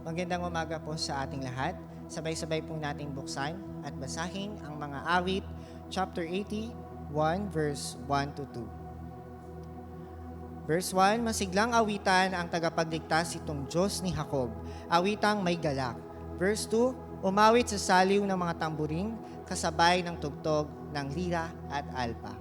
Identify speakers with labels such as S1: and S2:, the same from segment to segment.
S1: Magandang umaga po sa ating lahat. Sabay-sabay po nating buksan at basahin ang mga awit, chapter 81, verse 1 to 2. Verse 1, masiglang awitan ang tagapagligtas itong Diyos ni Jacob, awitang may galak. Verse 2, umawit sa saliw ng mga tamburing, kasabay ng tugtog ng lira at alpa.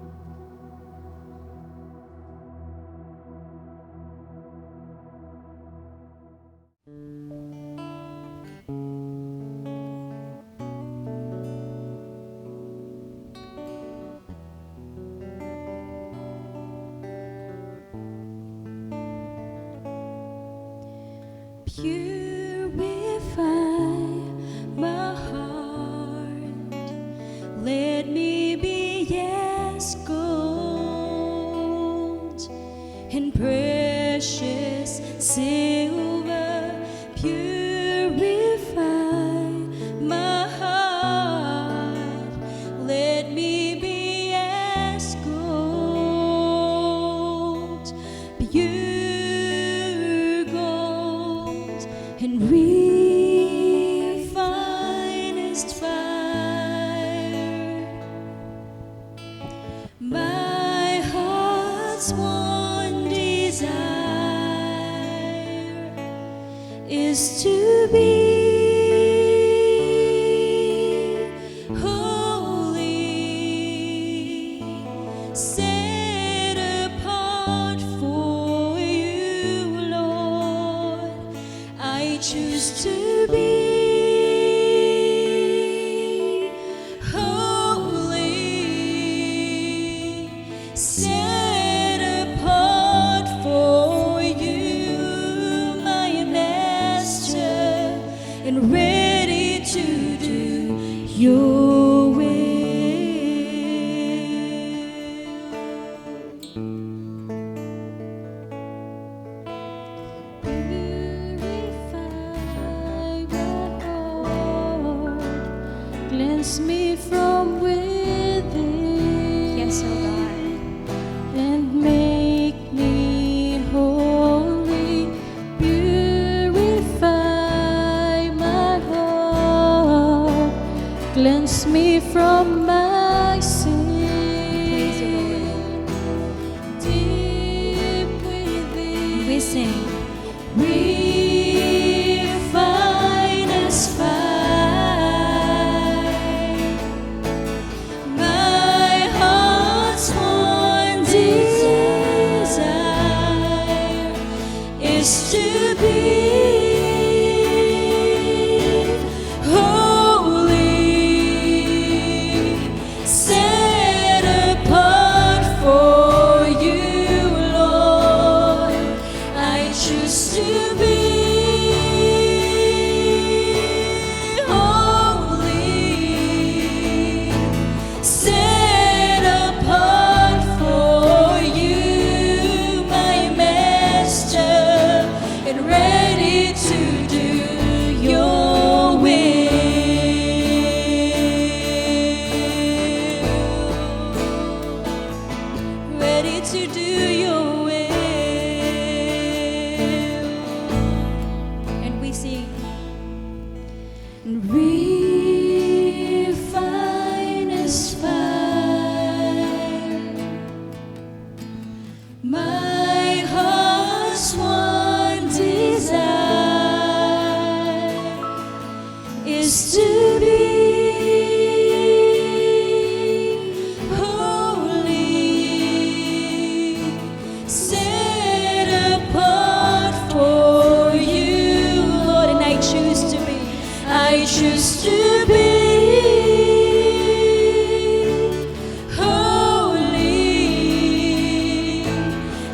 S2: Purify my heart, let me be as gold and precious silver. Purify my heart, let me be as gold, pure gold and refinest fire. My heart's one desire is to be holy, set apart for you, Lord. I choose to be holy, set apart for you, my Master, and ready to do your will. Purify my heart, cleanse me from within.
S3: Yes, oh God.
S2: And make me holy. Purify my heart, cleanse me from my
S3: Praise you,
S2: sin. Deep within,
S3: We sing.
S2: refine us fire. My heart's one desire is to be holy, set apart for you, Lord. I choose to be holy, set apart for you, my Master, and ready to do your will. Ready to do your will. And we sing. Refinest fire. My heart's one desire is to be holy, set apart for you, Lord, and I choose to be. I choose to be holy,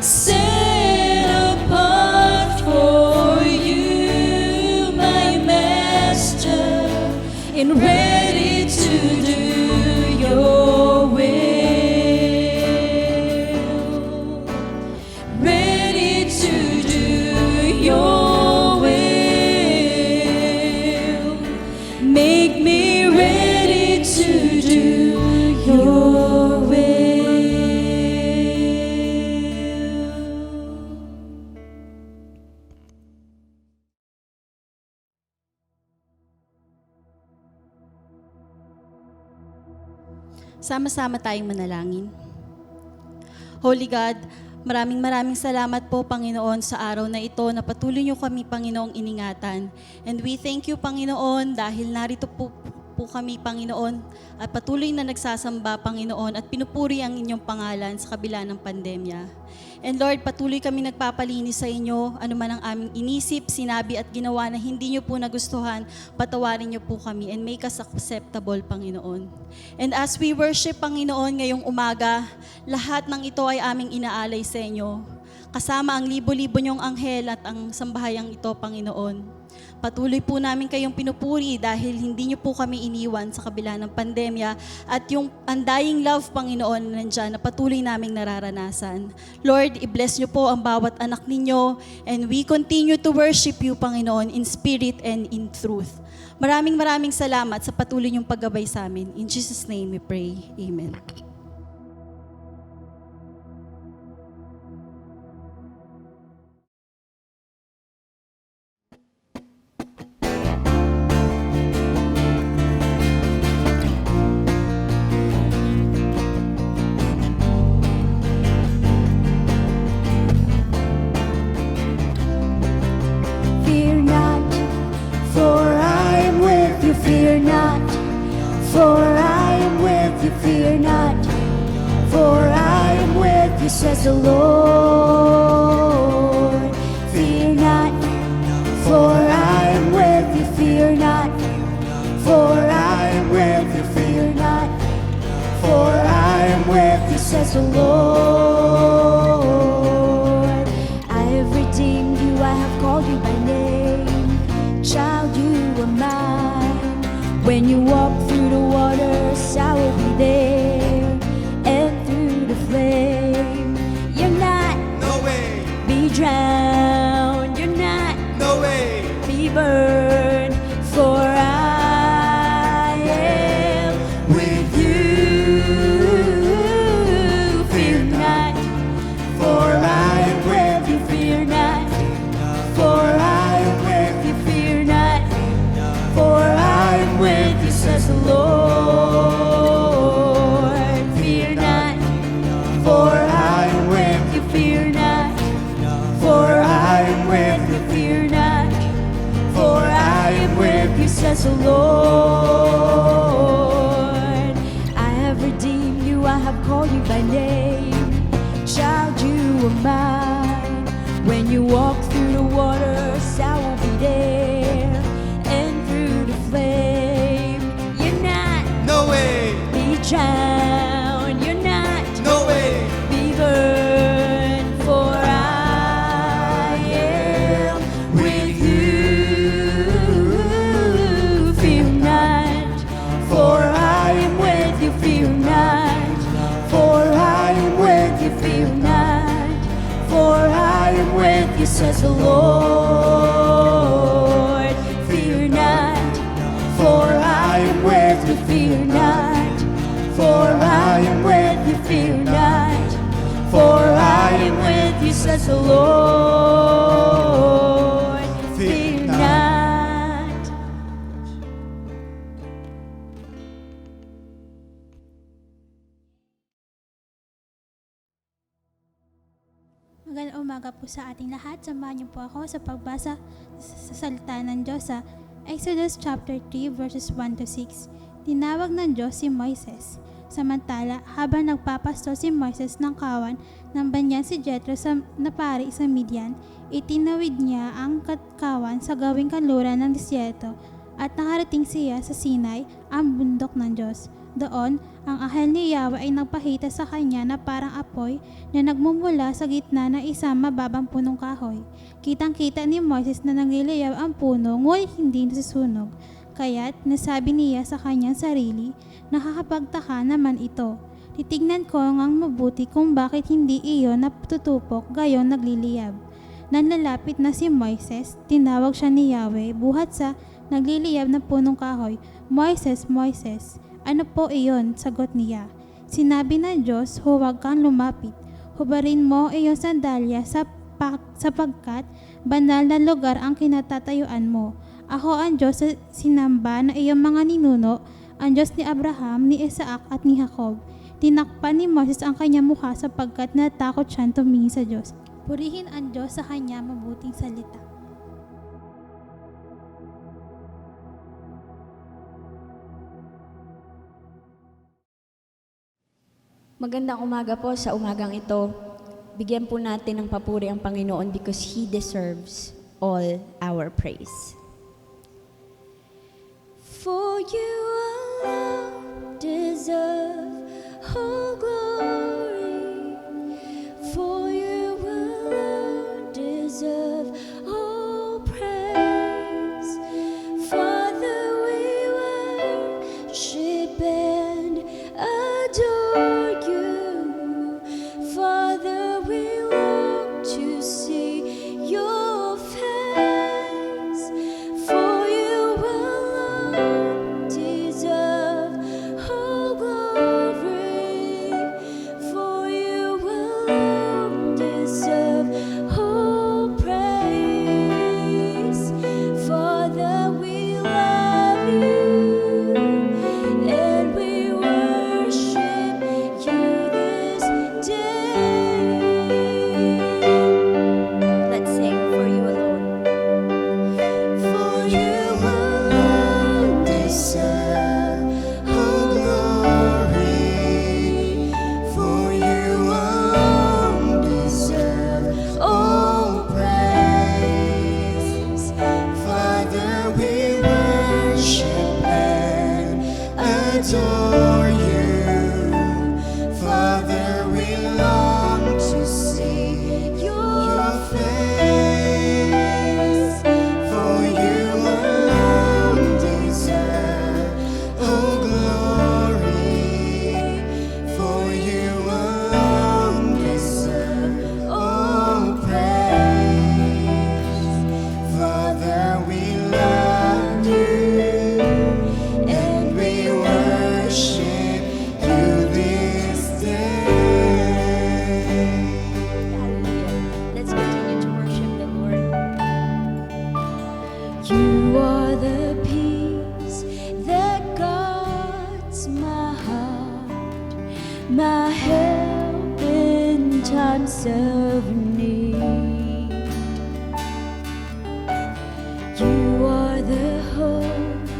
S2: set apart for you, my Master, and ready to do your will. Ready to do your will. May
S4: Sama-sama tayong manalangin. Holy God, maraming salamat po, Panginoon, sa araw na ito na patuloy niyo kami, Panginoong, iningatan. And we thank you, Panginoon, dahil narito po kami, Panginoon, at patuloy na nagsasamba, Panginoon, at pinupuri ang inyong pangalan sa kabila ng pandemya. And Lord, patuloy kami nagpapalinis sa inyo, anuman ang aming inisip, sinabi at ginawa na hindi niyo po nagustuhan, patawarin niyo po kami and make us acceptable, Panginoon. And as we worship, Panginoon, ngayong umaga, lahat ng ito ay aming inaalay sa inyo. Kasama ang libo-libo niyong anghel at ang sambahayang ito, Panginoon. Patuloy po namin kayong pinupuri dahil hindi niyo po kami iniwan sa kabila ng pandemya at yung undying love, Panginoon, na nandyan na patuloy naming nararanasan. Lord, i-bless niyo po ang bawat anak ninyo and we continue to worship you, Panginoon, in spirit and in truth. Maraming salamat sa patuloy niyong paggabay sa amin. In Jesus' name we pray. Amen.
S2: Fear not, for I am with you. Fear not, for I am with you. Fear not, for I am with you, says the Lord. Fear not, for I am with you. Fear not, for I am with you. Fear not, for I am with you, says the Lord. I have redeemed you, I have called you by name. Child, you are mine. When you walk through the waters, I will be there. And through the flame, you're not
S5: No way,
S2: be drowned. You're not
S5: no way.
S2: be burned. For I am with you. Fear not, for I am with you. Fear not, for I am with you. Fear not, for I am with you, says the Lord. Fear not, for I am with you. Fear not, for I am with you. Fear not, for I am with you, says the Lord. I have redeemed you, I have called you by name. Child, you are mine. When you walk through the waters, I will be there. And through the flame, you're not
S5: No way,
S2: be drowned. You're not
S5: no way.
S2: be burned, for I am with you. Fear not, for I am with you. Fear not, for I am with you. Fear not, for I am with you, says the Lord. Fear not, for I am with you. Fear not, for I am with you. Fear not, for I am with you, says the Lord. Fear not.
S3: Magandang umaga po sa ating lahat. Samahan niyo po ako sa pagbasa sa salita ng Diyos sa Exodus chapter 3 verses 1 to 6. Tinawag ng Diyos si Moises. Samantala, habang nagpapasto si Moises ng kawan ng banyan si Jethro na pari sa Midian, itinawid niya ang kawan sa gawing kanluran ng disyerto at nakarating siya sa Sinai, ang bundok ng Diyos. Doon, ang anghel ni Yahweh ay nagpakita sa kanya na parang apoy na nagmumula sa gitna ng isang mababang punong kahoy. Kitang-kita ni Moises na nangliliyaw ang puno, ngunit hindi nasusunog. Kaya't nasabi niya sa kanyang sarili, nakakapagtaka naman ito. Titignan ko ngang mabuti kung bakit hindi iyon natutupok gayon nagliliyab. Nanlalapit na si Moises, tinawag siya ni Yahweh buhat sa nagliliyab na punong kahoy. Moises, Moises, ano po iyon? Sagot niya. Sinabi ng Diyos, huwag kang lumapit. Hubarin mo iyong sandalya sapagkat banal na lugar ang kinatatayuan mo. Ako ang Diyos sa sinamba na iyong mga ninuno ang Diyos ni Abraham, ni Isaac at ni Jacob. Tinakpan ni Moses ang kanyang mukha sapagkat natakot siyang tumingin sa Diyos. Purihin ang Diyos sa kanya mabuting salita.
S2: Magandang umaga po sa umagang ito. Bigyan po natin ng papuri ang Panginoon because He deserves all our praise. For you alone deserve all glory. For you alone deserve all praise. Father, we worship and adore you. Father, we long to see your face. For you alone deserve all glory. For you alone deserve all praise. Father, we love you and we worship you this day. Let's sing For You Alone. For you alone deserve all glory. For you alone deserve all praise. Father, we worship and adore you. Father, we long to see your face. For you alone deserve all glory. For you alone deserve all praise. Father, we love you and we worship you this day. Hallelujah. Let's continue to worship the Lord. You are the peace that guards my heart, my help in times of need. You are the hope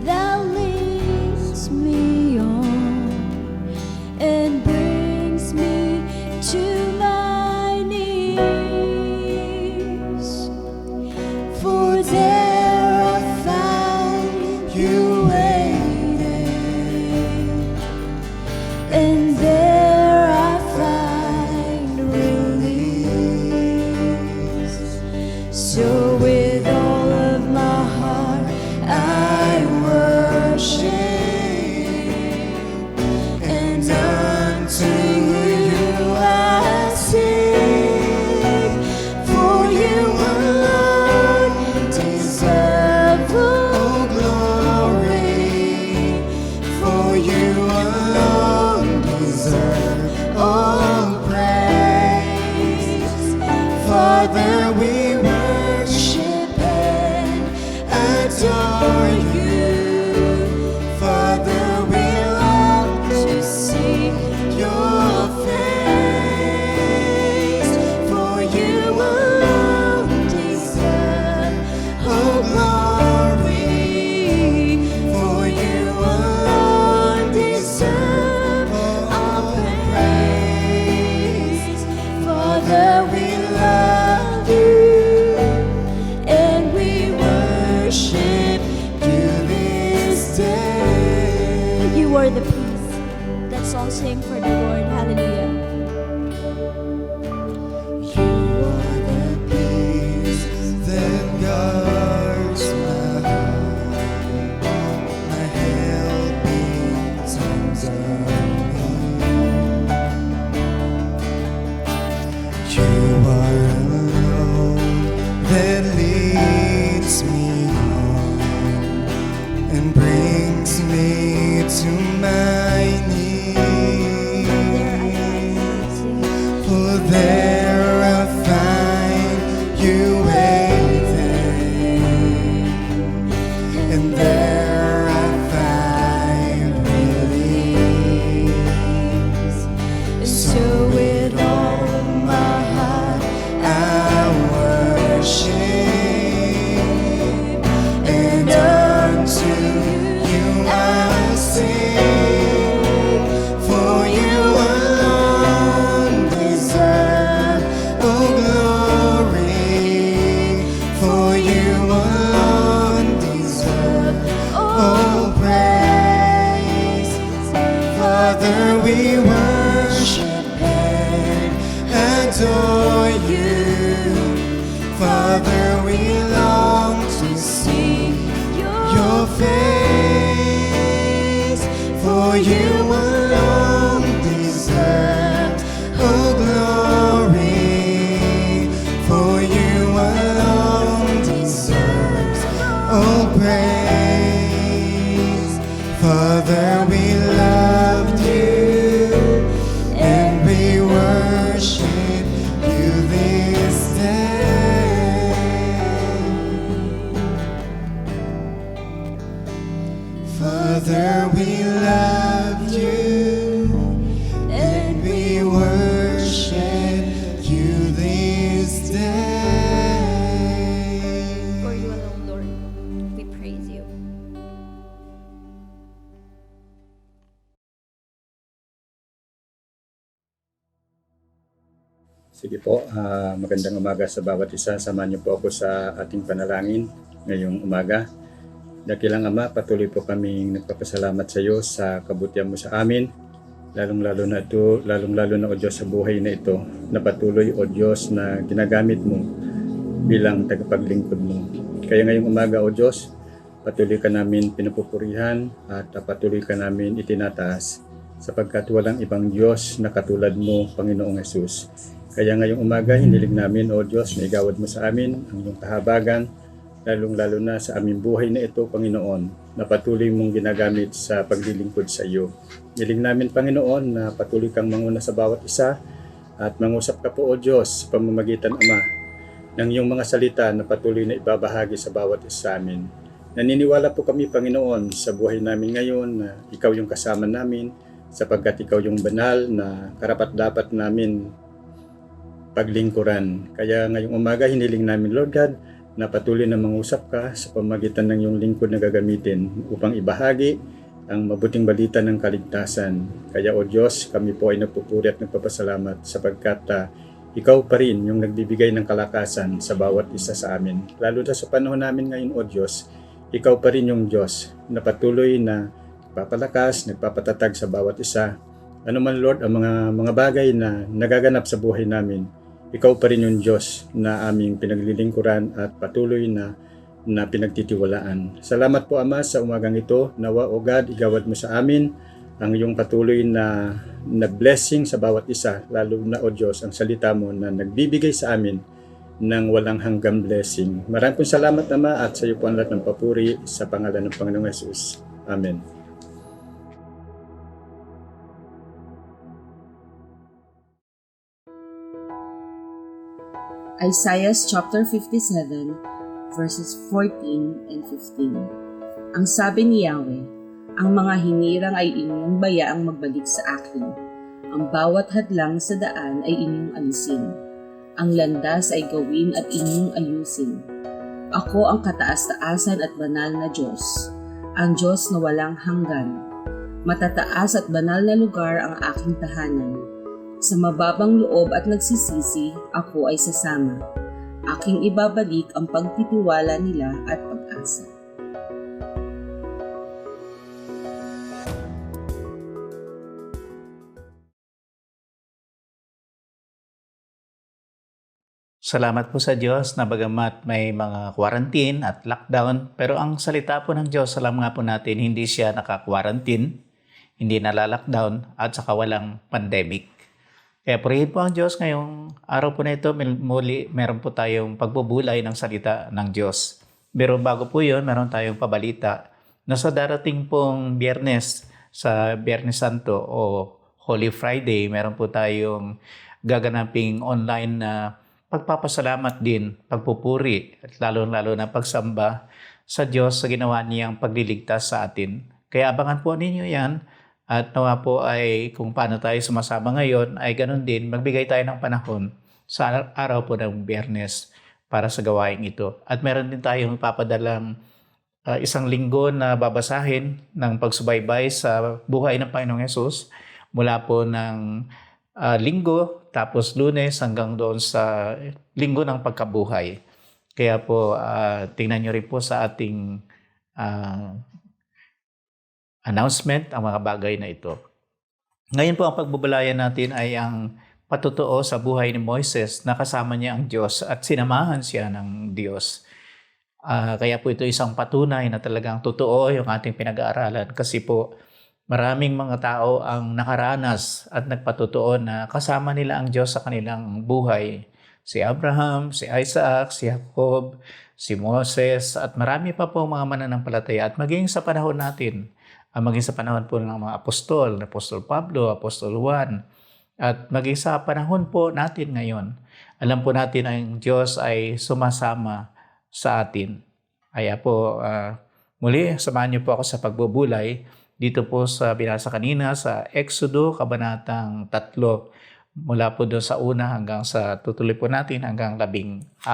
S2: that leads me on and brings me to my knees. For there I found you waiting, and there I find release. So with all of my heart I worship, and unto you I sing. For you alone deserve all glory. For you alone deserve all praise. Father, we worship and adore you. Father, we long to see your face. For you alone deserve all glory. For you alone deserve all praise. Father, we love you and we worship you this day. You are the peace. Let's all sing for the Lord. Hallelujah. You are the peace that guards my heart, my help in times of need. You are alone that leads me on and brings me to my knees.
S6: praise. Father, we loved you and we worship you this day. Father, we loved you and we worship you this day.
S2: For you alone, Lord, we praise you.
S7: Sige po, magandang umaga sa bawat isa. Samahan niyo po ako sa ating panalangin ngayong umaga. Dakilang Ama, patuloy po kaming nagpapasalamat sa iyo sa kabutihan mo sa amin. Lalong-lalo na o Diyos sa buhay na ito, na patuloy o Diyos na ginagamit mo bilang tagapaglingkod mo. Kaya ngayong umaga o Diyos, patuloy ka namin pinupupurihan at patuloy ka namin itinataas sapagkat walang ibang Diyos na katulad mo, Panginoong Hesus. Kaya ngayong umaga, hiniling namin, O Diyos, na igawad mo sa amin ang iyong kahabagan, lalong-lalo na sa aming buhay na ito, Panginoon, na patuloy mong ginagamit sa paglilingkod sa iyo. Hiniling namin, Panginoon, na patuloy kang manguna sa bawat isa at mangusap ka po, O Diyos, sa pamamagitan, Ama, ng iyong mga salita na patuloy na ibabahagi sa bawat isa sa amin. Naniniwala po kami, Panginoon, sa buhay namin ngayon na ikaw yung kasama namin sapagkat ikaw yung banal na karapat-dapat namin paglingkuran. Kaya ngayong umaga, hiniling namin, Lord God, na patuloy na mangusap ka sa pamamagitan ng iyong lingkod na gagamitin upang ibahagi ang mabuting balita ng kaligtasan. Kaya, O Diyos, kami po ay nagpupuri at nagpapasalamat sapagkat ikaw pa rin yung nagbibigay ng kalakasan sa bawat isa sa amin. Lalo na sa panahon namin ngayon, O Diyos, ikaw pa rin yung Diyos na patuloy na nagpapalakas, nagpapatatag sa bawat isa. Ano man, Lord, ang mga bagay na nagaganap sa buhay namin, ikaw pa rin yung Diyos na aming pinaglilingkuran at patuloy na pinagtitiwalaan. Salamat po, Ama, sa umagang ito. Nawa, O God, igawad mo sa amin ang iyong patuloy na blessing sa bawat isa, lalo na, O Diyos, ang salita mo na nagbibigay sa amin ng walang hanggang blessing. Maraming salamat, Ama, at sa iyo po ang lahat ng papuri sa pangalan ng Panginoong Hesus. Amen.
S8: Isaiah chapter 57 verses 14 and 15. Ang sabi ni Yahweh, ang mga hinirang ay inyong bayaang magbalik sa akin. Ang bawat hadlang sa daan ay inyong alisin. Ang landas ay gawin at inyong ayusin. Ako ang kataas-taasan at banal na Diyos, ang Diyos na walang hanggan. Matataas at banal na lugar ang aking tahanan. Sa mababang loob at nagsisisi, ako ay sasama. Aking ibabalik ang pagtitiwala nila at pag-asa.
S9: Salamat po sa Diyos na bagamat may mga quarantine at lockdown, pero ang salita po ng Diyos, alam nga po natin, hindi siya naka-quarantine, hindi nala-lockdown, at saka walang pandemic. Kaya purihin po ang Diyos ngayong araw po na ito, muli meron po tayong pagbubulay ng salita ng Diyos. Pero bago po yun, meron tayong pabalita na sa darating pong Biyernes, sa Biyernes Santo o Holy Friday, meron po tayong gaganaping online na pagpapasalamat din, pagpupuri, at lalo-lalo na pagsamba sa Diyos sa ginawa niyang pagliligtas sa atin. Kaya abangan po ninyo yan. At nawa po ay kung paano tayo sumasama ngayon ay ganun din, magbigay tayo ng panahon sa araw po ng Biyernes para sa gawain ito. At meron din tayong papadalang isang linggo na babasahin ng pagsubaybay sa buhay ng Panginoong Hesus mula po ng linggo, tapos Lunes hanggang doon sa linggo ng pagkabuhay. Kaya po tingnan nyo rin po sa ating announcement ang mga bagay na ito. Ngayon po ang pagbubulayan natin ay ang patutuo sa buhay ni Moises na kasama niya ang Diyos at sinamahan siya ng Diyos. Kaya po ito isang patunay na talagang totoo yung ating pinag-aaralan kasi po maraming mga tao ang nakaranas at nagpatutuo na kasama nila ang Diyos sa kanilang buhay si Abraham, si Isaac, si Jacob, si Moses, at marami pa po mga mananampalataya. At maging sa panahon natin, maging sa panahon po ng mga apostol, Apostol Pablo, Apostol Juan, at maging sa panahon po natin ngayon, alam po natin ang Diyos ay sumasama sa atin. Kaya po, muli, samahan niyo po ako sa pagbubulay dito po sa binasa kanina sa Exodo, Kabanatang 3, mula po doon sa una hanggang sa tutuloy po natin hanggang 14.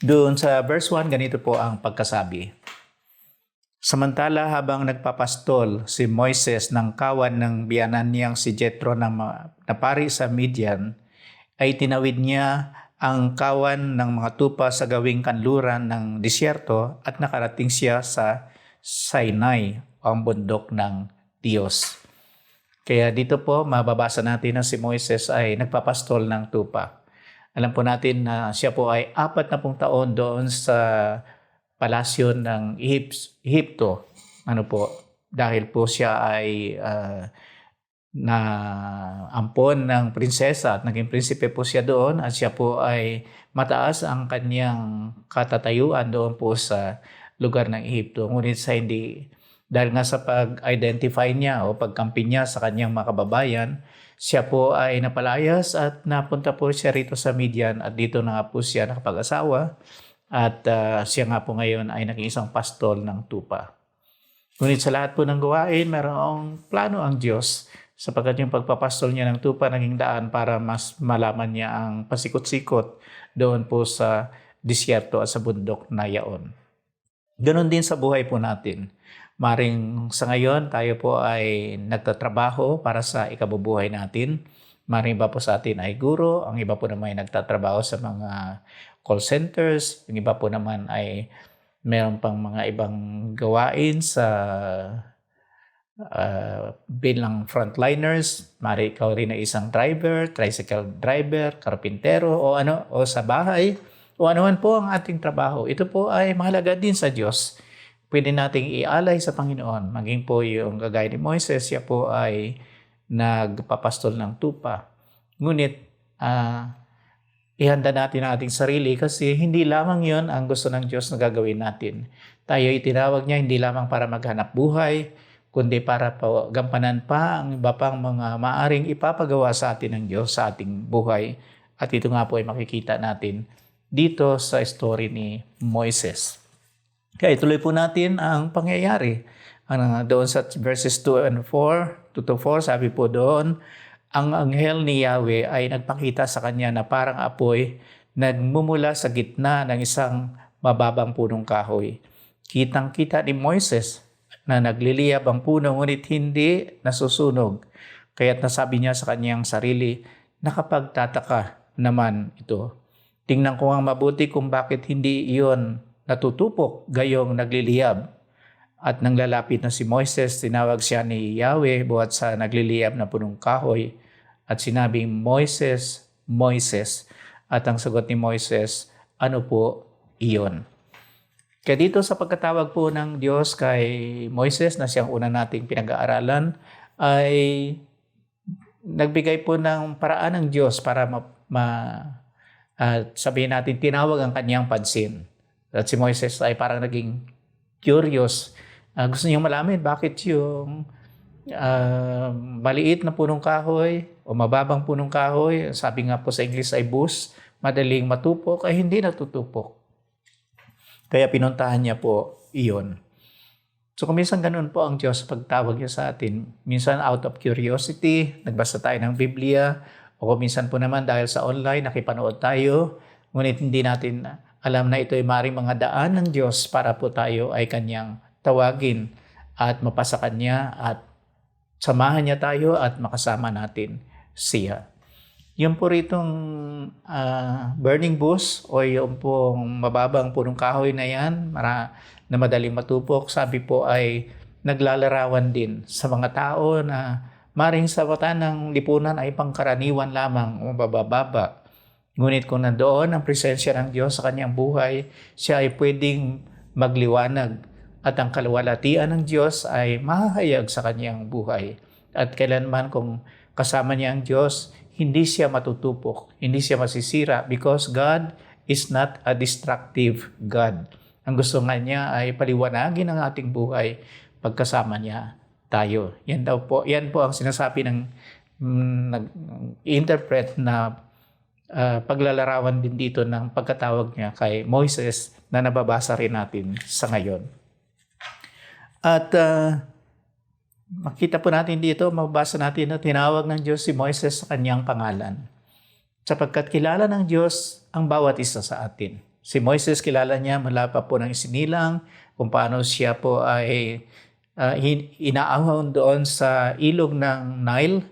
S9: Doon sa verse 1, ganito po ang pagkasabi. Samantala habang nagpapastol si Moises ng kawan ng biyanan niyang si Jethro na pari sa Midian, ay tinawid niya ang kawan ng mga tupa sa gawing kanluran ng disyerto at nakarating siya sa Sinai, ang bundok ng Diyos. Kaya dito po, mababasa natin na si Moises ay nagpapastol ng tupa. Alam po natin na siya po ay 40 taon doon sa palasyo ng Ehipto. Dahil po siya ay na ampon ng prinsesa at naging prinsipe po siya doon at siya po ay mataas ang kanyang katatayuan doon po sa lugar ng Ehipto. Ngunit sa dahil nga sa pag-identify niya o pagkampi niya sa kanyang mga kababayan, siya po ay napalayas at napunta po siya rito sa Midian at dito na nga po siya nakapag-asawa at siya nga po ngayon ay naging isang pastol ng tupa. Ngunit sa lahat po ng gawain, mayroong plano ang Diyos sapagkat yung pagpapastol niya ng tupa naging daan para mas malaman niya ang pasikot-sikot doon po sa disyerto at sa bundok na yaon. Ganon din sa buhay po natin. Maring sa ngayon, tayo po ay nagtatrabaho para sa ikabubuhay natin. Maring iba po sa atin ay guro, ang iba po naman ay nagtatrabaho sa mga call centers, yung iba po naman ay meron pang mga ibang gawain sa bilang frontliners. Maring ikaw rin ay isang driver, tricycle driver, karpintero o sa bahay o anuman po ang ating trabaho. Ito po ay mahalaga din sa Diyos. Pwede nating ialay sa Panginoon. Maging po yung kagaya ni Moises, siya po ay nagpapastol ng tupa. Ngunit, ihanda natin ang ating sarili kasi hindi lamang yon ang gusto ng Diyos na gagawin natin. Tayo itinawag niya hindi lamang para maghanap buhay, kundi para gampanan pa ang iba pang mga maaring ipapagawa sa atin ng Diyos sa ating buhay. At ito nga po ay makikita natin dito sa story ni Moises. Kaya ituloy po natin ang pangyayari. Doon sa verses 2 and 4, 2-4, sabi po doon, ang anghel ni Yahweh ay nagpakita sa kanya na parang apoy nagmumula sa gitna ng isang mababang punong kahoy. Kitang-kita ni Moises na nagliliyab ang puno ngunit hindi nasusunog. Kaya't nasabi niya sa kanyang sarili, nakapagtataka naman ito. Tingnan ko ang mabuti kung bakit hindi iyon natutupok gayong nagliliyab. At nang lalapit na si Moises, tinawag siya ni Yahweh buhat sa nagliliyab na punong kahoy at sinabing, Moises, Moises. At ang sagot ni Moises, ano po iyon? Kaya dito sa pagkatawag po ng Diyos kay Moises na siyang una nating pinag-aaralan ay nagbigay po ng paraan ng Diyos para sabihin natin tinawag ang kanyang pansin. At si Moises ay parang naging curious. Gusto niyang malaman bakit yung maliit na punong kahoy o mababang punong kahoy, sabi nga po sa English ay bush, madaling matupok, ay hindi natutupok. Kaya pinuntahan niya po iyon. So kung minsan ganun po ang Diyos pagtawag niya sa atin, minsan out of curiosity, nagbasa tayo ng Biblia, o kung minsan po naman dahil sa online, nakipanood tayo, ngunit hindi natin alam na ito ay maaaring mga daan ng Diyos para po tayo ay kanyang tawagin at mapasa kanya at samahan niya tayo at makasama natin siya. Yung po ritong burning bush o yung pong mababang punong kahoy na yan na madaling matupok, sabi po ay naglalarawan din sa mga tao na maring sa mata ng lipunan ay pangkaraniwan lamang o mabababa. Ngunit kung nandoon ang presensya ng Diyos sa kanyang buhay, siya ay pwedeng magliwanag at ang kaluwalhatian ng Diyos ay mahahayag sa kanyang buhay. At kailanman kung kasama niya ang Diyos, hindi siya matutupok, hindi siya masisira because God is not a destructive God. Ang gusto nga niya ay paliwanagin ang ating buhay pagkasama niya tayo. Yan po ang sinasabi ng nag-interpret na paglalarawan din dito ng pagkatawag niya kay Moises na nababasa rin natin sa ngayon. At makita po natin dito, mabasa natin na tinawag ng Diyos si Moises sa kanyang pangalan. Sapagkat kilala ng Diyos ang bawat isa sa atin. Si Moises kilala niya mula pa po ng isinilang, kung paano siya po ay inaahon doon sa ilog ng Nile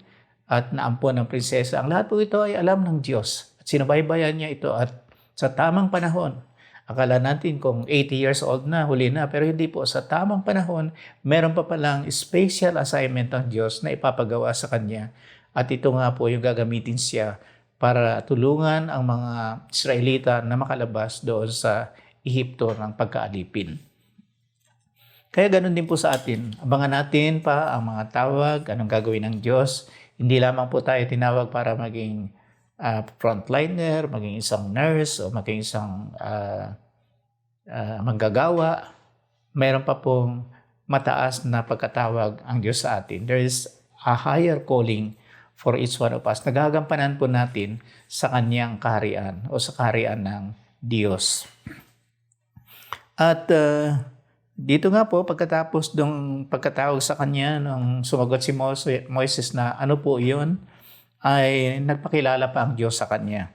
S9: at naampon ng prinsesa. Ang lahat po ito ay alam ng Diyos. At sinubaybayan niya ito at sa tamang panahon, akala natin kung 80 years old na, huli na, pero hindi po. Sa tamang panahon, meron pa palang special assignment ng Diyos na ipapagawa sa kanya. At ito nga po yung gagamitin siya para tulungan ang mga Israelita na makalabas doon sa Ehipto ng pagkaalipin. Kaya ganun din po sa atin. Abangan natin pa ang mga tawag, anong gagawin ng Diyos. Hindi lamang po tayo tinawag para maging frontliner, maging isang nurse, o maging isang manggagawa. Meron pa pong mataas na pagkatawag ang Diyos sa atin. There is a higher calling for each one of us. Nagagampanan po natin sa kanyang kaharian o sa kaharian ng Diyos. At dito nga po, pagkatapos ng pagkatawag sa kanya, nung sumagot si Moises na ano po yun, ay nagpakilala pa ang Diyos sa kanya.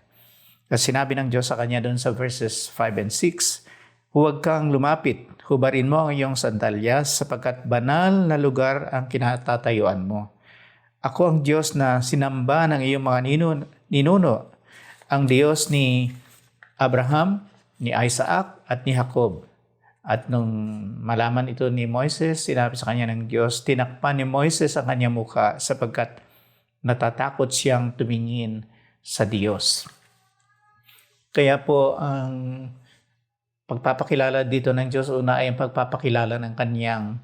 S9: Kasi sinabi ng Diyos sa kanya doon sa verses 5 and 6, huwag kang lumapit, hubarin mo ang iyong sandalyas sapagkat banal na lugar ang kinatatayuan mo. Ako ang Diyos na sinamba ng iyong mga ninuno, ang Diyos ni Abraham, ni Isaac, at ni Jacob. At nung malaman ito ni Moises, sinabi sa kanya ng Diyos, tinakpan ni Moises ang kanyang mukha sapagkat natatakot siyang tumingin sa Diyos. Kaya po ang pagpapakilala dito ng Diyos, una ay ang pagpapakilala ng kanyang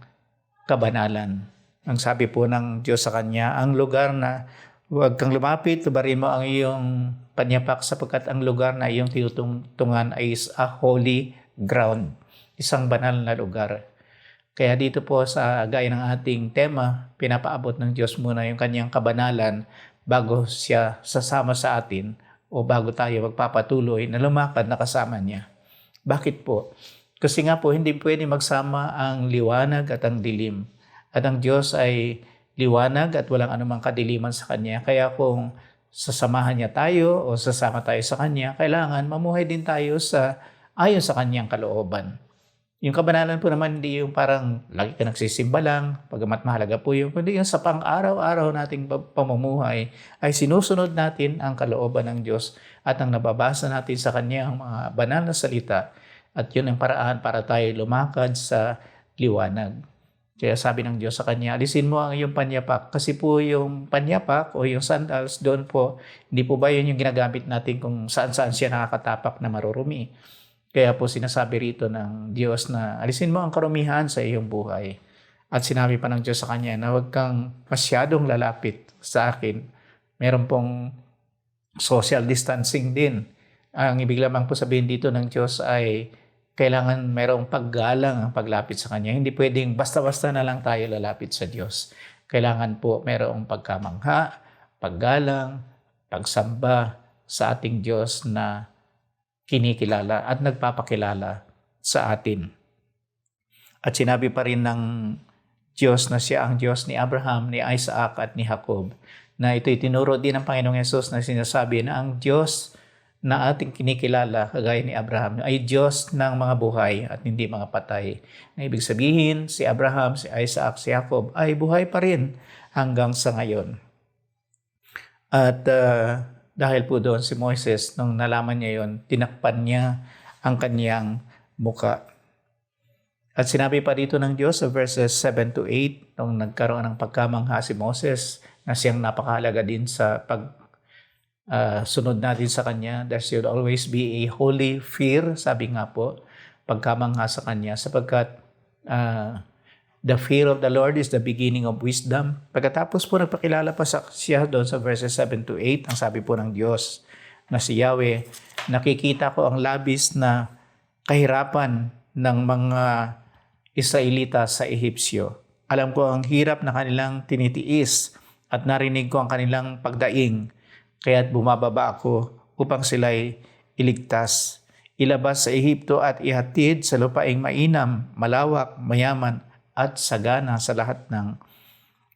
S9: kabanalan. Ang sabi po ng Diyos sa kanya, ang lugar na huwag kang lumapit, tubarin mo ang iyong panyapak sapagkat ang lugar na iyong tinutungan ay is a holy ground. Isang banal na lugar. Kaya dito po sa gaya ng ating tema, pinapaabot ng Diyos muna yung kanyang kabanalan bago siya sasama sa atin o bago tayo magpapatuloy na lumakad na kasama niya. Bakit po? Kasi nga po hindi pwede magsama ang liwanag at ang dilim. At ang Diyos ay liwanag at walang anumang kadiliman sa Kanya. Kaya kung sasamahan niya tayo o sasama tayo sa Kanya, kailangan mamuhay din tayo ayon sa Kanyang kalooban. Yung kabanalan po naman hindi yung parang lagi ka nagsisimba lang, pagamat mahalaga po yung, kundi yung sa pang-araw-araw nating pamumuhay ay sinusunod natin ang kalooban ng Diyos at ang nababasa natin sa Kanyang mga banal na salita at yun ang paraan para tayo lumakad sa liwanag. Kaya sabi ng Diyos sa Kanya, alisin mo ang iyong panyapak kasi po yung panyapak o yung sandals doon po, hindi po ba yun yung ginagamit natin kung saan-saan siya nakakatapak na marurumi. Kaya po sinasabi rito ng Diyos na alisin mo ang karumihan sa iyong buhay. At sinabi pa ng Diyos sa kanya na huwag kang masyadong lalapit sa akin. Meron pong social distancing din. Ang ibig lamang po sabihin dito ng Diyos ay kailangan merong paggalang ang paglapit sa Kanya. Hindi pwedeng basta-basta na lang tayo lalapit sa Diyos. Kailangan po merong pagkamangha, paggalang, pagsamba sa ating Diyos na kinikilala at nagpapakilala sa atin. At sinabi pa rin ng Diyos na siya ang Diyos ni Abraham, ni Isaac at ni Jacob, na ito'y tinuro din ng Panginoong Yesus na sinasabi na ang Diyos na ating kinikilala, kagaya ni Abraham, ay Diyos ng mga buhay at hindi mga patay. Na ibig sabihin, si Abraham, si Isaac, si Jacob ay buhay pa rin hanggang sa ngayon. At dahil po doon si Moises, nung nalaman niya yon, tinakpan niya ang kanyang muka. At sinabi pa dito ng Diyos sa verses 7 to 8, nung nagkaroon ng pagkamangha si Moses, na siyang napakahalaga din sa sunod natin sa Kanya, there should always be a holy fear, sabi nga po, pagkamangha sa Kanya, sapagkat The fear of the Lord is the beginning of wisdom. Pagkatapos po nagpakilala pa siya doon sa verses 7 to 8, ang sabi po ng Diyos na si Yahweh, nakikita ko ang labis na kahirapan ng mga Israelita sa Ehipsyo. Alam ko ang hirap na kanilang tinitiis at narinig ko ang kanilang pagdaing. Kaya't bumababa ako upang sila'y iligtas. Ilabas sa Ehipto at ihatid sa lupaing mainam, malawak, mayaman at sagana sa lahat ng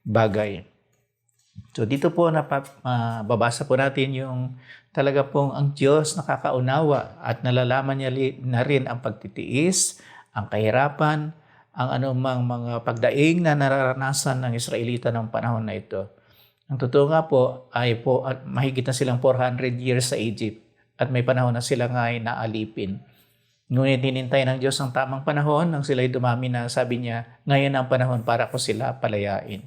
S9: bagay. So dito po babasa po natin yung talaga pong ang Diyos nakakaunawa at nalalaman niya na rin ang pagtitiis, ang kahirapan, ang anumang mga pagdaing na nararanasan ng Israelita ng panahon na ito. Ang totoo nga po ay mahigit na silang 400 years sa Egypt at may panahon na sila nga ay naalipin. Ngunit hinintay ng Diyos ang tamang panahon nang sila'y dumami na sabi niya, ngayon ang panahon para ko sila palayain.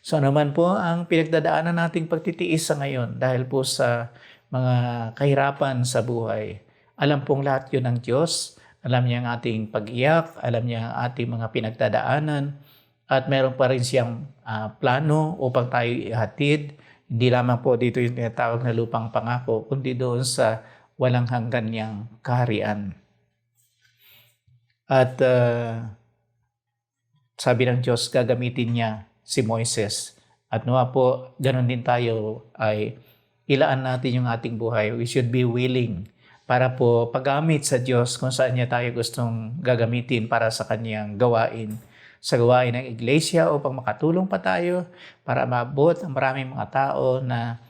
S9: So naman po ang pinagdadaanan nating pagtitiis sa ngayon dahil po sa mga kahirapan sa buhay. Alam pong lahat yun ng Diyos. Alam niya ang ating pag-iyak, alam niya ang ating mga pinagdadaanan, at meron pa rin siyang plano upang tayo ihatid. Hindi lamang po dito yung tinatawag na lupang pangako, kundi doon sa walang hanggan niyang kaharian. At sabi ng Diyos, gagamitin niya si Moises. At nawa po, ganun din tayo ay ilaan natin yung ating buhay. We should be willing para po paggamit sa Diyos kung saan niya tayo gustong gagamitin para sa kanyang gawain. Sa gawain ng iglesia upang makatulong pa tayo para maabot ang maraming mga tao na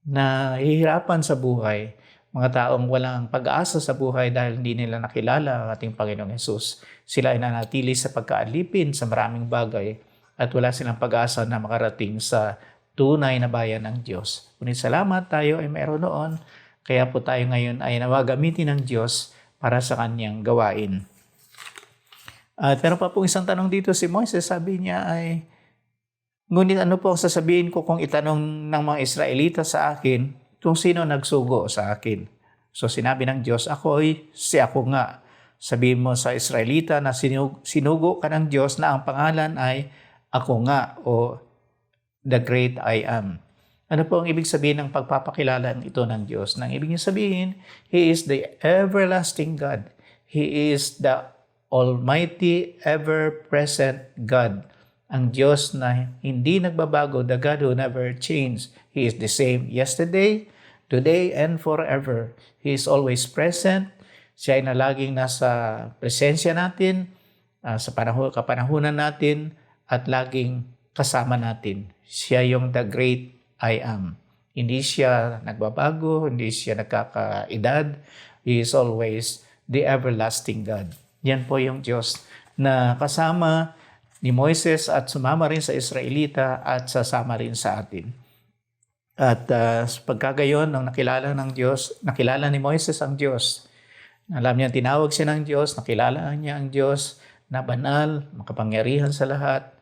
S9: nahihirapan sa buhay. Mga taong walang pag-asa sa buhay dahil hindi nila nakilala ang ating Panginoong Hesus. Sila ay nanatili sa pagkaalipin sa maraming bagay at wala silang pag-asa na makarating sa tunay na bayan ng Diyos. Ngunit salamat, tayo ay mayroon noon. Kaya po tayo ngayon ay nawagamitin ng Diyos para sa kanyang gawain. At meron pa pong isang tanong dito si Moises. Sabi niya ay, ngunit ano po ang sasabihin ko kung itanong ng mga Israelita sa akin kung sino nagsugo sa akin? So sinabi ng Diyos, ako nga. Sabihin mo sa Israelita na sinugo ka ng Diyos na ang pangalan ay ako nga o the great I am. Ano po ang ibig sabihin ng pagpapakilala ito ng Diyos? Nang ibig niya sabihin, He is the everlasting God. He is the Almighty, ever-present God. Ang Diyos na hindi nagbabago, the God who never changed. He is the same yesterday, today, and forever. He is always present. Siya ay na laging nasa presensya natin, sa kapanahunan natin, at laging kasama natin. Siya yung the great I am. Hindi siya nagbabago, hindi siya nagkakaedad. He is always the everlasting God. Yan po yung Diyos na kasama ni Moises at sumama rin sa Israelita at sasama rin sa atin. At pagkagayon, nang nakilala ni Moises ang Diyos. Alam niya, tinawag siya ng Diyos, nakilala niya ang Diyos na banal, makapangyarihan sa lahat,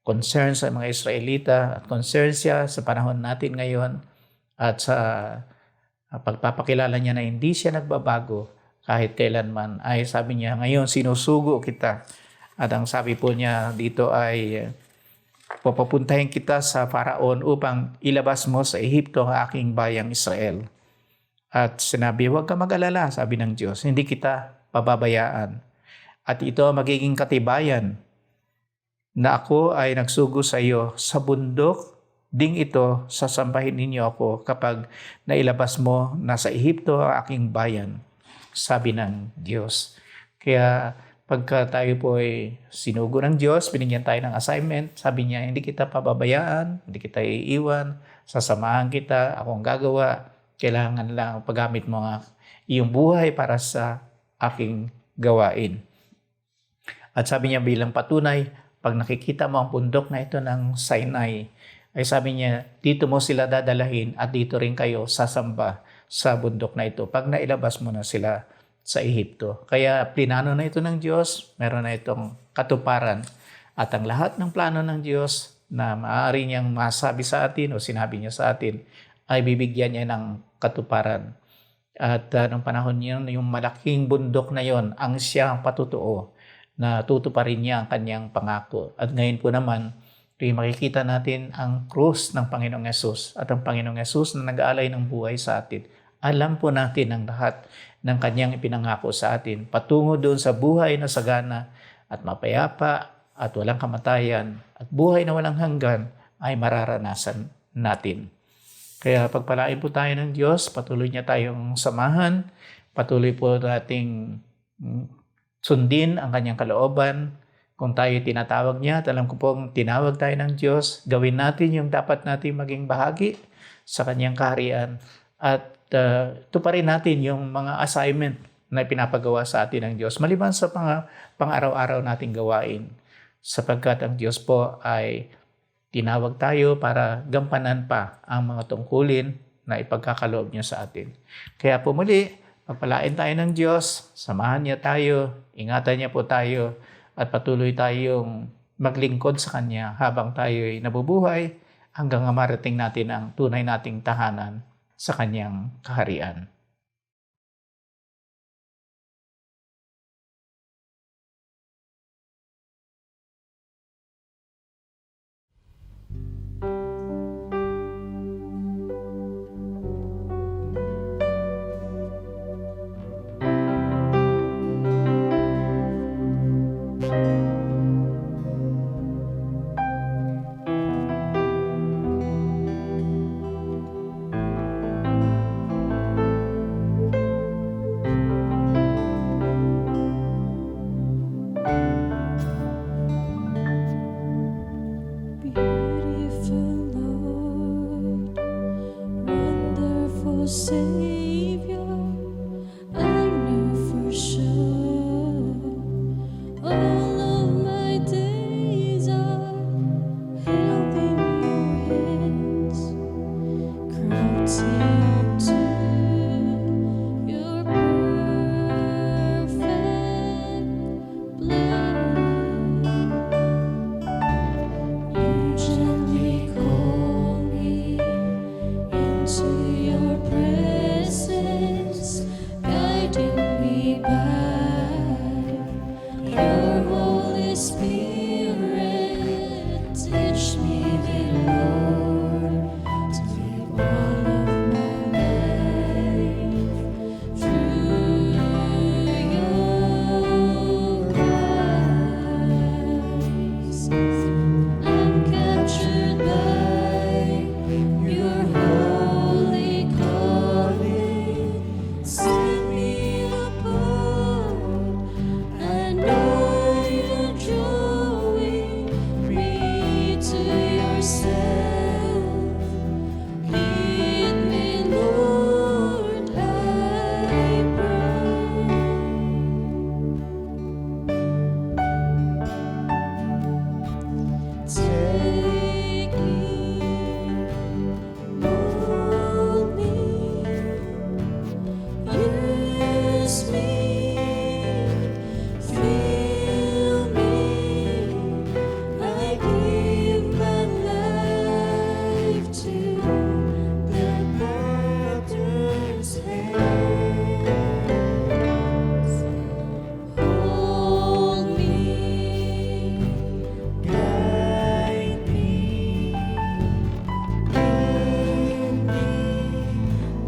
S9: concern sa mga Israelita at concern siya sa panahon natin ngayon at sa pagpapakilala niya na hindi siya nagbabago kahit kailanman ay sabi niya, ngayon sinusugo kita. At ang sabi po niya dito ay papapuntahin kita sa Faraon upang ilabas mo sa Ehipto ang aking bayang Israel. At sinabi, huwag ka mag-alala, sabi ng Diyos, hindi kita pababayaan. At ito magiging katibayan na ako ay nagsugo sa iyo sa bundok, ding ito sasambahin ninyo ako kapag nailabas mo na sa Ehipto ang aking bayan, sabi ng Diyos. Kaya pagka tayo po ay sinugo ng Diyos, binigyan tayo ng assignment, sabi niya, hindi kita pababayaan, hindi kita iiwan, sasamahan kita, akong gagawa, kailangan lang paggamit mo ang iyong buhay para sa aking gawain. At sabi niya bilang patunay, pag nakikita mo ang bundok na ito ng Sinai, ay sabi niya, dito mo sila dadalahin at dito rin kayo sasamba sa bundok na ito pag nailabas mo na sila sa Ehipto. Kaya plinano na ito ng Diyos, meron na itong katuparan. At ang lahat ng plano ng Diyos na maaari niyang masabi sa atin o sinabi niya sa atin, ay bibigyan niya ng katuparan. At nung panahon niyon, yung malaking bundok na yon, ang siyang patutuo na tutuparin niya ang kanyang pangako. At ngayon po naman, makikita natin ang krus ng Panginoong Yesus at ang Panginoong Yesus na nag-aalay ng buhay sa atin. Alam po natin ang lahat ng kanyang ipinangako sa atin patungo doon sa buhay na sagana at mapayapa at walang kamatayan at buhay na walang hanggan ay mararanasan natin. Kaya pagpalain po tayo ng Diyos, patuloy niya tayong samahan, patuloy po nating sundin ang kanyang kalooban. Kung tayo tinatawag niya at alam ko pong tinawag tayo ng Diyos, gawin natin yung dapat natin maging bahagi sa kanyang kaharian at tuparin natin yung mga assignment na pinapagawa sa atin ng Diyos maliban sa mga pang-araw-araw nating gawain, sapagkat ang Diyos po ay tinawag tayo para gampanan pa ang mga tungkulin na ipagkakaloob niya sa atin. Kaya po muli, pagpalain tayo ng Diyos, samahan niya tayo, ingatan niya po tayo, at patuloy tayong maglingkod sa Kanya habang tayo'y nabubuhay hanggang marating natin ang tunay nating tahanan sa Kanyang kaharian.
S2: Beautiful Lord, wonderful Savior, I know for sure all of my days are held in your hands, crouching to your perfect blood. You gently call me into your presence, guiding me by your Holy Spirit. Teach me, dear Lord, to live all of my life through your eyes. I'm captured by your holy calling. Set me apart. I know you're drawing me to yourself. Lead me, Lord, I pray. Take me, mold me, use me, fill me. I give my life to the Potter's hands. Hold me, guide me, lead me,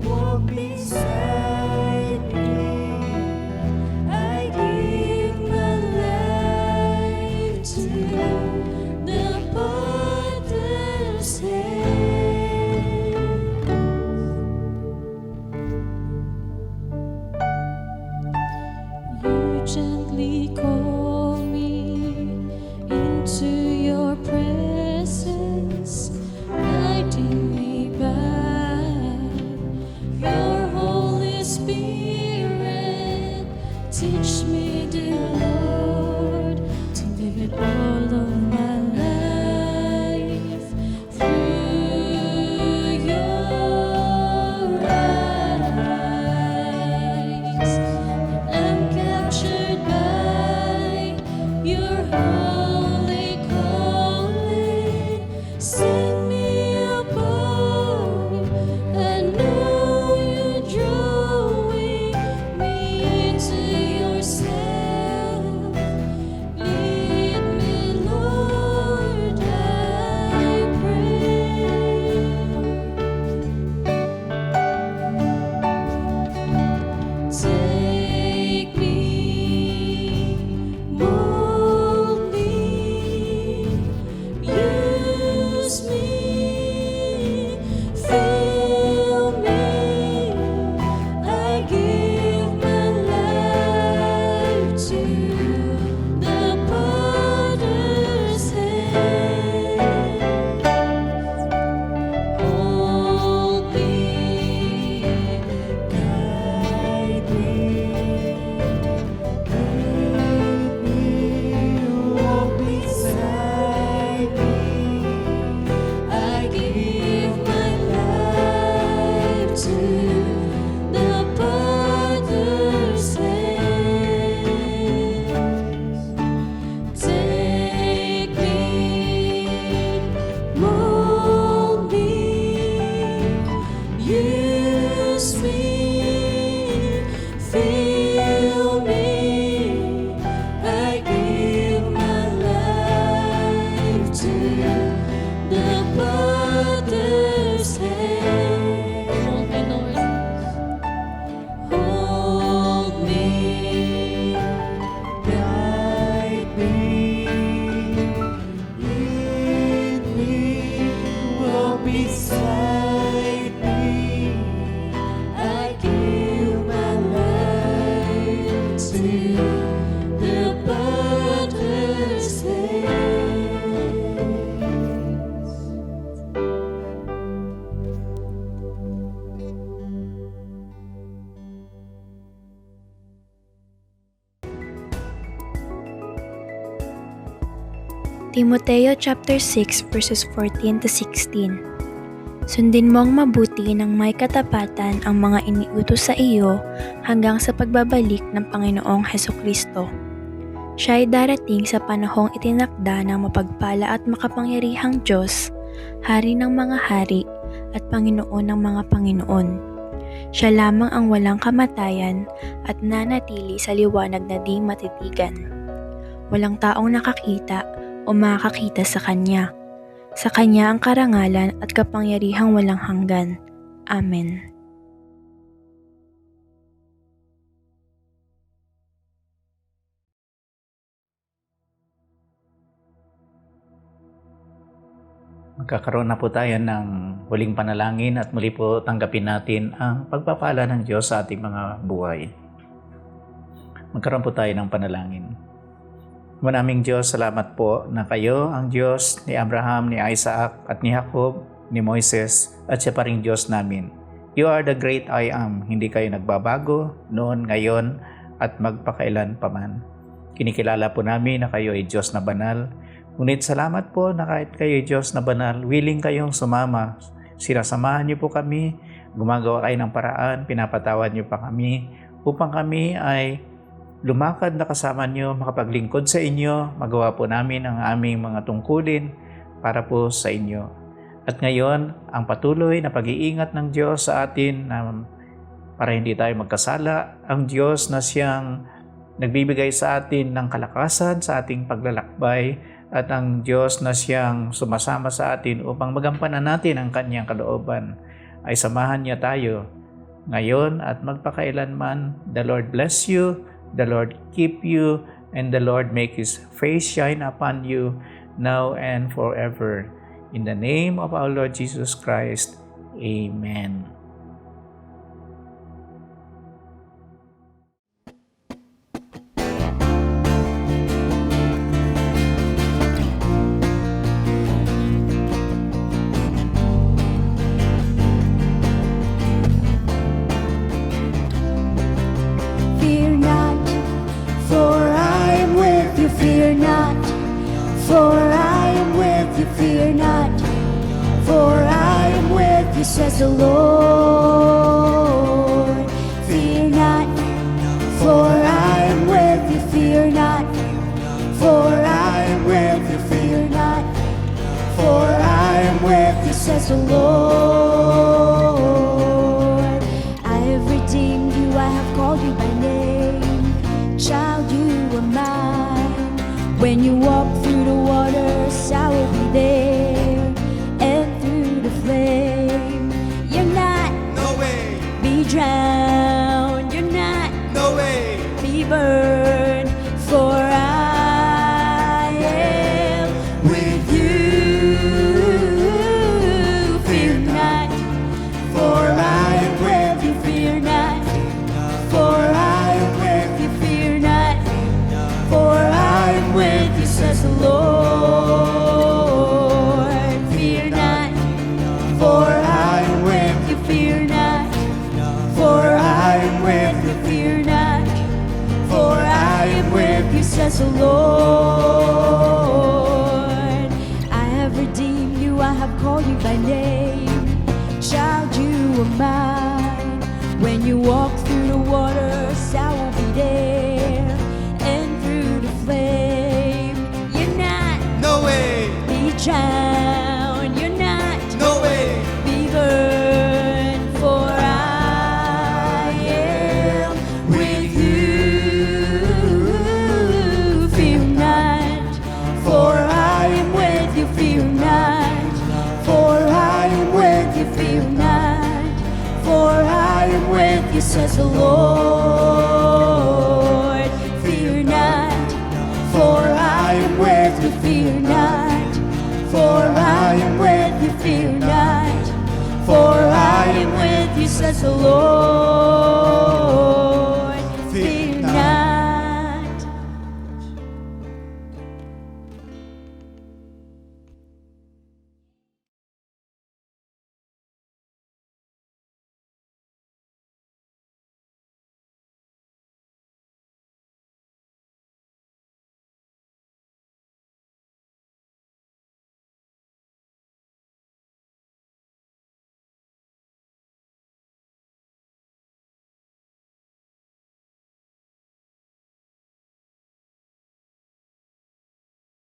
S2: walk beside me. I give my life to the Potter's hands. You gently call me into your presence, guiding me by your Holy Spirit. Teach me, dear Lord, to live it all of my life through your eyes. I'm captured by your holy calling. Set me apart. I know you're drawing me to yourself. through the butter's haze.
S10: Timoteo chapter 6 verses 14 to 16. Sundin mo ang mabuti ng may katapatan ang mga iniutos sa iyo hanggang sa pagbabalik ng Panginoong Hesukristo. Siya ay darating sa panahong itinakda ng mapagpala at makapangyarihang Diyos, Hari ng mga hari at Panginoon ng mga Panginoon. Siya lamang ang walang kamatayan at nanatili sa liwanag na di matitigan. Walang taong nakakita o makakakita sa Kanya. Sa Kanya ang karangalan at kapangyarihang walang hanggan. Amen.
S9: Magkakaroon na po tayo ng huling panalangin at muli po tanggapin natin ang pagpapala ng Diyos sa ating mga buhay. Magkaroon po tayo ng panalangin. Maraming Diyos, salamat po na kayo ang Diyos ni Abraham, ni Isaac at ni Jacob, ni Moises at siya pa rin Diyos namin. You are the great I am. Hindi kayo nagbabago noon, ngayon at magpakailan paman. Kinikilala po namin na kayo ay Diyos na banal. Ngunit salamat po na kahit kayo ay Diyos na banal, willing kayong sumama. Sinasamahan niyo po kami, gumagawa kayo ng paraan, pinapatawad niyo pa kami upang kami ay lumakad na kasama niyo, makapaglingkod sa inyo, magawa po namin ang aming mga tungkulin para po sa inyo. At ngayon, ang patuloy na pag-iingat ng Diyos sa atin para hindi tayo magkasala, ang Diyos na siyang nagbibigay sa atin ng kalakasan sa ating paglalakbay at ang Diyos na siyang sumasama sa atin upang magampanan natin ang Kanyang kalooban ay samahan niya tayo ngayon at magpakailanman. The Lord bless you, the Lord keep you, and the Lord make His face shine upon you now and forever. In the name of our Lord Jesus Christ, Amen.
S2: Fear not, for I am with you. Fear not, for I am with you. Fear not, for I am with you, says the Lord. Fear not, for I am with you. Fear not, for I am with you. Fear not, for I am with you, says the Lord. I have redeemed you, I have called you by name. Child, you are mine. When you walk through the waters, I will be there. And through the flame, you're not
S5: No way,
S2: be drowned. You're not
S5: no way.
S2: be burned. For I am with you. Fear not, for I am with you. Fear not, for I am with you. Fear not, for I am with you, says the Lord. Fear not, for I am with you. Fear not, for I am with you. Fear not, for I am with you, says the Lord. I have redeemed you, I have called you by name. Child, you are mine. When you walk through the water,